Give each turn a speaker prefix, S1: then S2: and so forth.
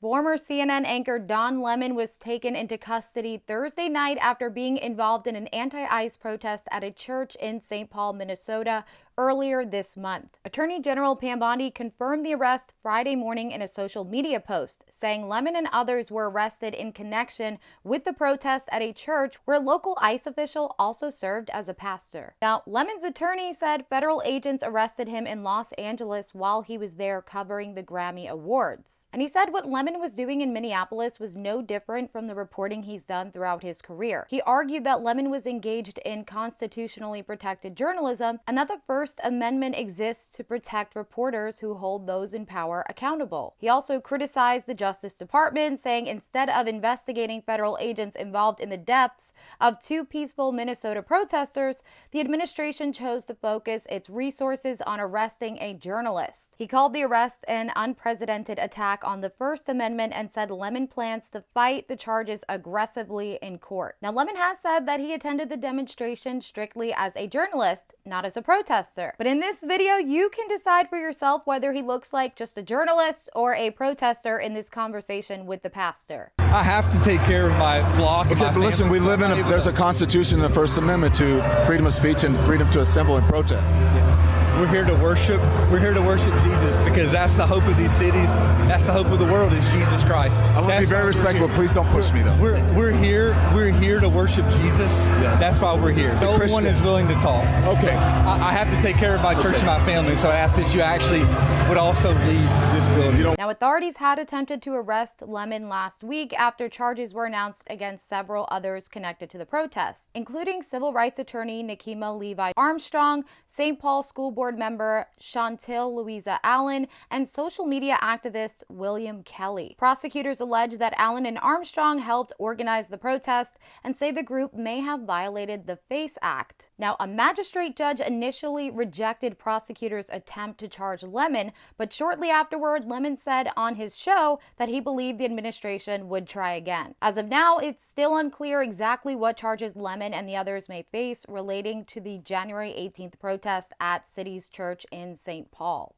S1: Former CNN anchor Don Lemon was taken into custody Thursday night after being involved in an anti-ICE protest at a church in St. Paul, Minnesota, earlier this month. Attorney General Pam Bondi confirmed the arrest Friday morning in a social media post, saying Lemon and others were arrested in connection with the protest at a church where a local ICE official also served as a pastor. Now, Lemon's attorney said federal agents arrested him in Los Angeles while he was there covering the Grammy Awards. And he said what Lemon was doing in Minneapolis was no different from the reporting he's done throughout his career. He argued that Lemon was engaged in constitutionally protected journalism and that the First Amendment exists to protect reporters who hold those in power accountable. He also criticized the Justice Department, saying instead of investigating federal agents involved in the deaths of 2 peaceful Minnesota protesters, the administration chose to focus its resources on arresting a journalist. He called the arrest an unprecedented attack on the First Amendment and said Lemon plans to fight the charges aggressively in court. Now, Lemon has said that he attended the demonstration strictly as a journalist, not as a protester. But in this video, you can decide for yourself whether he looks like just a journalist or a protester in this conversation with the pastor.
S2: I have to take care of my flock.
S3: Okay, but listen, we live in there's a constitution in the First Amendment to freedom of speech and freedom to assemble and protest.
S2: Yeah. We're here to worship. We're here to worship Jesus because that's the hope of these cities. That's the hope of the world is Jesus Christ.
S3: I want to be very respectful. Please don't push me though.
S2: We're here to worship Jesus. Yes. That's why we're here. No one is willing to talk.
S3: Okay.
S2: I have to take care of my church and my family, so I asked that you actually would also leave this building.
S1: Now, authorities had attempted to arrest Lemon last week after charges were announced against several others connected to the protest, including civil rights attorney Nikema Levi Armstrong, St. Paul School Board member Chantel Louisa Allen, and social media activist William Kelly. Prosecutors allege that Allen and Armstrong helped organize the protest and say the group may have violated the FACE Act. Now, a magistrate judge initially rejected prosecutors' attempt to charge Lemon, but shortly afterward, Lemon said on his show that he believed the administration would try again. As of now, it's still unclear exactly what charges Lemon and the others may face relating to the January 18th protest at City's Church in St. Paul.